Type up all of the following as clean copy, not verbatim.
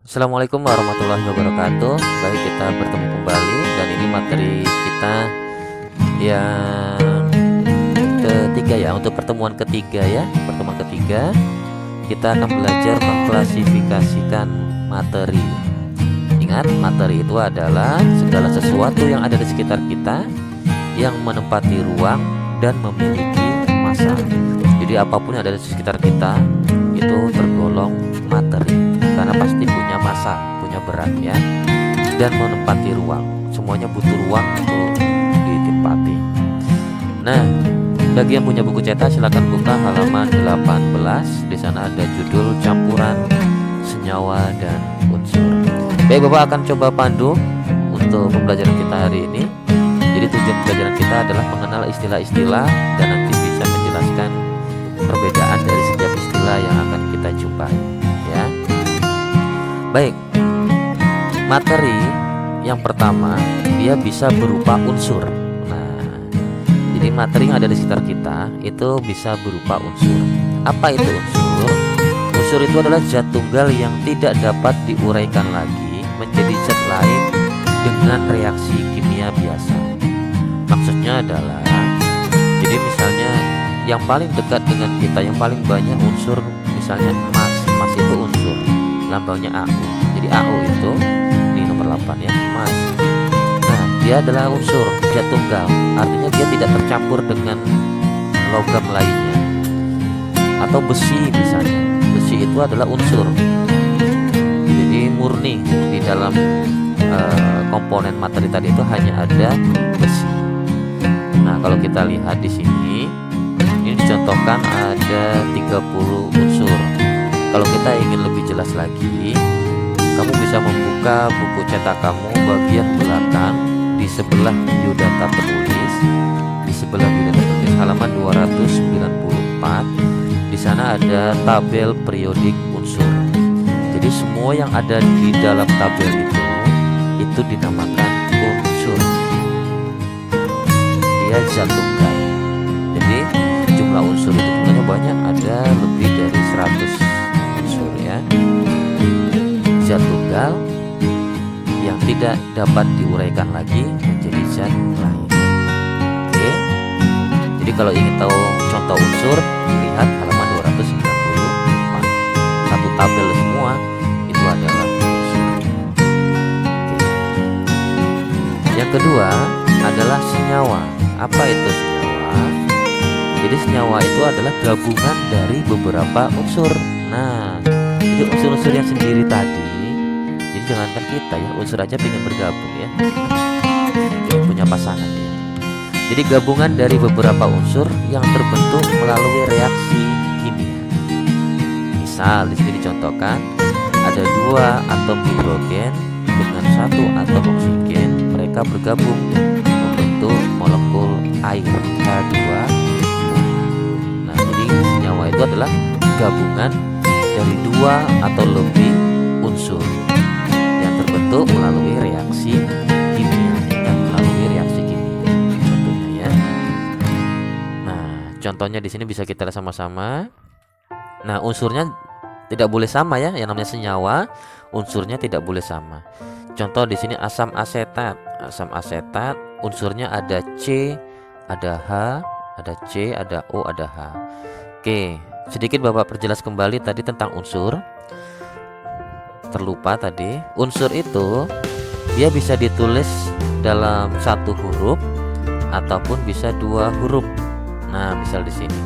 Assalamualaikum warahmatullahi wabarakatuh. Baik, kita bertemu kembali dan ini materi kita yang ketiga ya, untuk pertemuan ketiga ya. Pertemuan ketiga kita akan belajar mengklasifikasikan materi. Ingat, materi itu adalah segala sesuatu yang ada di sekitar kita yang menempati ruang dan memiliki massa. Jadi apapun yang ada di sekitar kita itu tergolong materi karena pasti punya massa, punya berat ya, dan menempati ruang. Semuanya butuh ruang untuk ditempati. Nah, bagi yang punya buku cetak silakan buka halaman 18. Di sana ada judul campuran senyawa dan unsur. Baik, Bapak akan coba pandu untuk pembelajaran kita hari ini. Jadi tujuan pembelajaran kita adalah mengenal istilah-istilah dan nanti bisa menjelaskan perbedaan dari setiap istilah yang akan kita jumpai ya. Baik, materi yang pertama dia bisa berupa unsur. Nah, jadi materi yang ada di sekitar kita itu bisa berupa unsur. Apa itu unsur? Unsur itu adalah zat tunggal yang tidak dapat diuraikan lagi menjadi zat lain dengan reaksi kimia biasa. Maksudnya adalah, jadi misalnya yang paling dekat dengan kita, yang paling banyak unsur, misalnya emas. Emas itu unsur, lambangnya AU. Jadi AU itu ini nomor 8 ya, emas. Nah, dia adalah unsur zat tunggal, artinya dia tidak tercampur dengan logam lainnya. Atau besi misalnya, besi itu adalah unsur, jadi murni di dalam komponen materi tadi itu hanya ada besi. Nah, kalau kita lihat di sini, ini dicontohkan ada 30 unsur. Kalau kita ingin lebih jelas lagi, kamu bisa membuka buku cetak kamu bagian belakang di sebelah biodata penulis, di sebelah biodata penulis halaman 294. Di sana ada tabel periodik unsur. Jadi semua yang ada di dalam tabel itu dinamakan unsur. Dia zat tunggal. Jadi jumlah unsur itu jumlahnya banyak, ada lebih dari 100 unsur ya. Zat tunggal yang tidak dapat diuraikan lagi menjadi zat lain. Oke. Jadi kalau ingin tahu contoh unsur, lihat halaman 294. Satu tabel semua itu adalah unsur. Oke. Yang kedua adalah senyawa. Apa itu senyawa? Jadi senyawa itu adalah gabungan dari beberapa unsur. Nah, jadi unsur-unsur yang sendiri tadi, jadi jangankan kita ya, unsur aja pengen bergabung ya, pengen punya pasangan dia. Jadi gabungan dari beberapa unsur yang terbentuk melalui reaksi kimia. Misal di sini dicontohkan ada 2 atom hidrogen dengan 1 atom oksigen, mereka bergabung membentuk molekul air H2O. Nah, jadi senyawa itu adalah gabungan dari 2 atau lebih unsur yang terbentuk melalui reaksi kimia dan melalui reaksi kimia. Contohnya ya. Nah, contohnya di sini bisa kita lihat sama-sama. Nah, unsurnya tidak boleh sama ya. Yang namanya senyawa, unsurnya tidak boleh sama. Contoh di sini asam asetat. Asam asetat unsurnya ada C, ada H, ada C, ada O, ada H. Oke, sedikit Bapak perjelas kembali tadi tentang unsur. Terlupa tadi. Unsur itu dia bisa ditulis dalam 1 huruf ataupun bisa 2 huruf. Nah, misal di sini.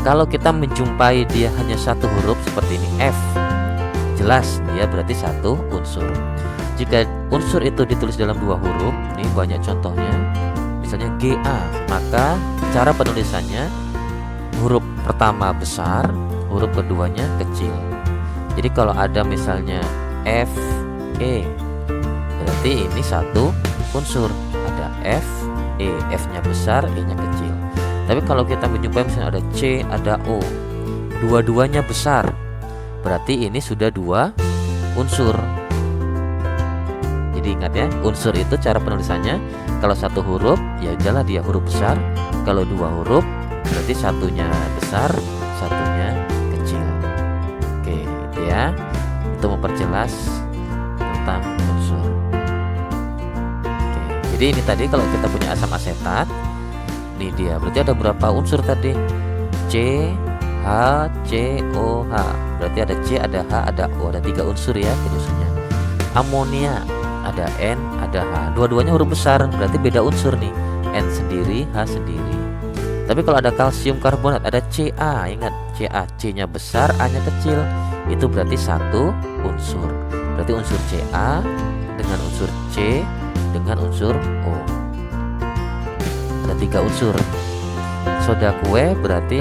Kalau kita menjumpai dia hanya 1 huruf seperti ini, F, jelas dia berarti 1 unsur. Jika unsur itu ditulis dalam 2 huruf, ini banyak contohnya. Misalnya Ga, maka cara penulisannya huruf pertama besar, huruf keduanya kecil. Jadi kalau ada misalnya F, E, berarti ini 1 unsur. Ada F, E, F-nya besar, E-nya kecil. Tapi kalau kita menjumpai misalnya ada C, ada O, dua-duanya besar, berarti ini sudah 2 unsur. Jadi ingat ya, unsur itu cara penulisannya, kalau 1 huruf ya udahlah dia huruf besar, kalau 2 huruf berarti satunya besar, satunya kecil. Oke, gitu ya. untuk memperjelas tentang unsur. Oke, jadi ini tadi kalau kita punya asam asetat, ini dia berarti ada berapa unsur tadi? C, H, C, O, H. Berarti ada C, ada H, ada O, ada 3 unsur ya penyusunnya. Amonia ada N, ada H. Dua-duanya huruf besar, berarti beda unsur nih. N sendiri, H sendiri. Tapi kalau ada kalsium karbonat ada Ca, ingat Ca, C-nya besar, A-nya kecil. Itu berarti satu unsur. Berarti unsur Ca dengan unsur C dengan unsur O. Ada 3 unsur. Soda kue berarti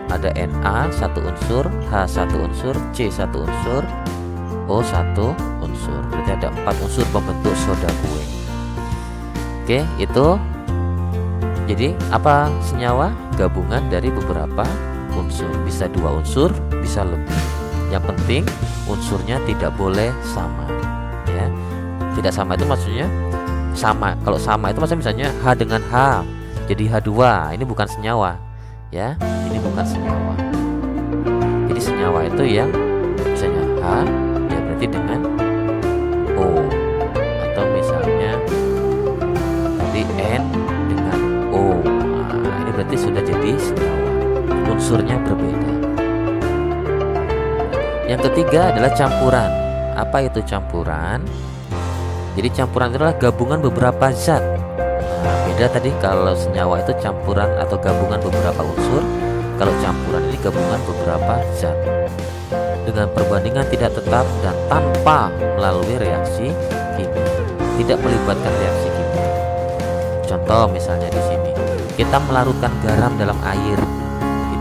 ada Na satu unsur, H satu unsur, C satu unsur, O satu unsur. Berarti ada 4 unsur pembentuk soda kue. Oke, itu jadi apa senyawa? Gabungan dari beberapa unsur. Bisa 2 unsur, bisa lebih. Yang penting unsurnya tidak boleh sama ya. Tidak sama itu maksudnya sama. Kalau sama itu maksudnya misalnya H dengan H jadi H2. Ini bukan senyawa ya. Ini bukan senyawa. Jadi senyawa itu yang misalnya H ya berarti dengan O, atau misalnya tadi N dengan O. Nah, ini berarti sudah jadi senyawa. Unsurnya berbeda. Yang ketiga adalah campuran. Apa itu campuran? Jadi campuran itu adalah gabungan beberapa zat. Nah, beda tadi kalau senyawa itu campuran atau gabungan beberapa unsur. Kalau campuran ini gabungan beberapa zat dengan perbandingan tidak tetap dan tanpa melalui reaksi kimia. Tidak melibatkan reaksi kimia. Contoh misalnya di sini, kita melarutkan garam dalam air.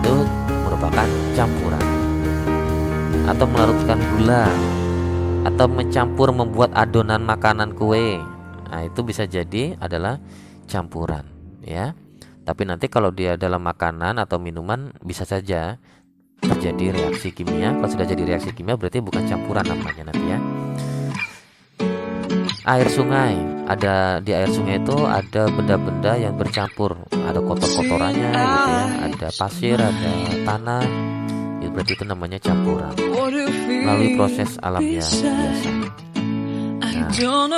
Itu merupakan campuran. Atau melarutkan gula, atau mencampur membuat adonan makanan kue. Nah, itu bisa jadi adalah campuran ya. Tapi nanti kalau dia dalam makanan atau minuman bisa saja terjadi reaksi kimia. Kalau sudah jadi reaksi kimia berarti bukan campuran namanya nanti ya. Air sungai, ada di air sungai itu ada benda-benda yang bercampur, ada kotor-kotorannya gitu ya, ada pasir, ada tanah. Berarti itu namanya campuran melalui proses alamnya biasa. Nah,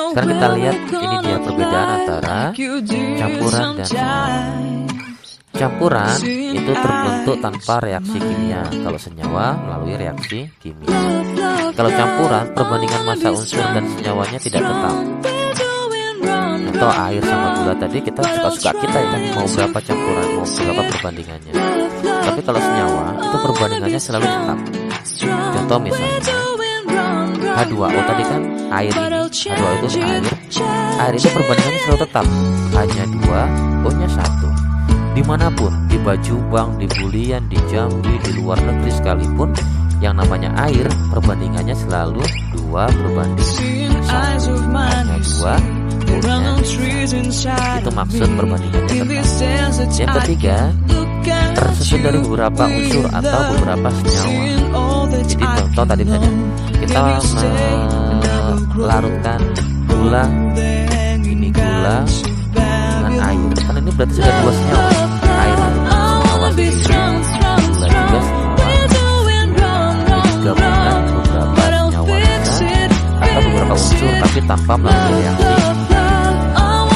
sekarang kita lihat ini dia perbedaan antara campuran dan senyawa. Campuran itu terbentuk tanpa reaksi kimia. Kalau senyawa melalui reaksi kimia. Kalau campuran perbandingan massa unsur dan senyawanya tidak tetap. Atau air sama gula tadi kita suka-suka kita ya kan, mau berapa campuran, mau berapa perbandingannya. Tapi kalau senyawa itu perbandingannya selalu tetap. Contoh misalnya H2O tadi kan air ini, H2O itu air. Air itu perbandingannya selalu tetap, hanya 2, O-nya 1. Dimanapun, di Bajubang, di Bulian, di Jambi, di luar negeri sekalipun, yang namanya air perbandingannya selalu 2/1. Hanya 2, O-nya 1. Itu maksud perbandingannya tetap. Yang ketiga, tersusun dari beberapa unsur atau beberapa senyawa. Jadi contoh tadi misalnya kita melarutkan gula, ini gula dengan air, karena ini berarti sudah 2 senyawa. Air senyawa sendiri, gula juga senyawa. Jadi gabungan beberapa senyawa besar atau beberapa unsur tapi tanpa melalui reaksi.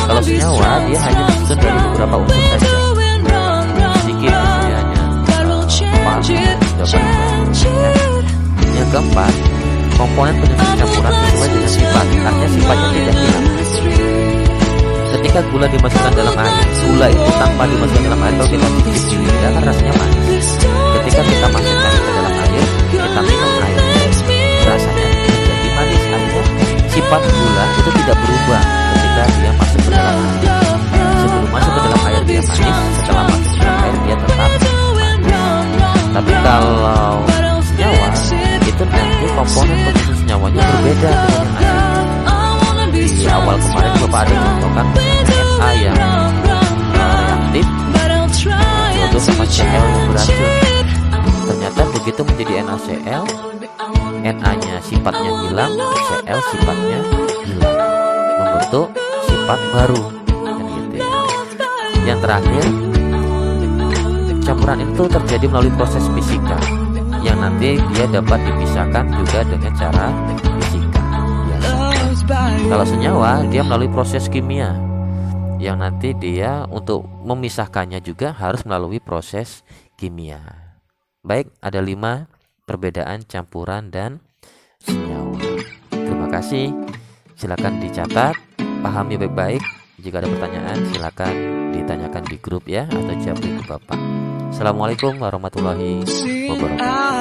Kalau senyawa dia hanya tersusun dari beberapa unsur saja. Sedikit hanya 4 Yang keempat, komponen penyusun campuran sesuai dengan sifat, artinya sifatnya tidak hilang. Ketika gula dimasukkan dalam air, gula itu tanpa dimasukkan dalam air, kalau kita cicip dia kan rasanya manis. Ketika kita masukkan ke dalam air, kita minum airnya, rasanya menjadi manis. Artinya sifat gula itu tidak berubah ketika dia masuk ke dalam air. Sebelum masuk ke dalam air dia manis, setelah masuk ke dalam air dia tetap manis. Tapi kalau senyawa itu nanti komponen penyusun senyawanya berbeda dengan yang asli. Di awal kemarin Bapak ada contohkan Na yang reaktif jodoh sama Cl yang beracun. Ternyata begitu menjadi NaCl, Na-nya sifatnya hilang, Cl sifatnya hilang, membentuk sifat baru. Dan gitu ya. Yang terakhir, campuran itu terjadi melalui proses fisika. yang nanti dia dapat dipisahkan juga dengan cara teknik fisika ya. Kalau senyawa dia melalui proses kimia yang nanti dia untuk memisahkannya juga harus melalui proses kimia. Baik, ada 5 perbedaan campuran dan senyawa. Terima kasih. Silakan dicatat, pahami baik-baik. Jika ada pertanyaan silakan ditanyakan di grup ya, atau jawab ke Bapak. Assalamualaikum warahmatullahi wabarakatuh.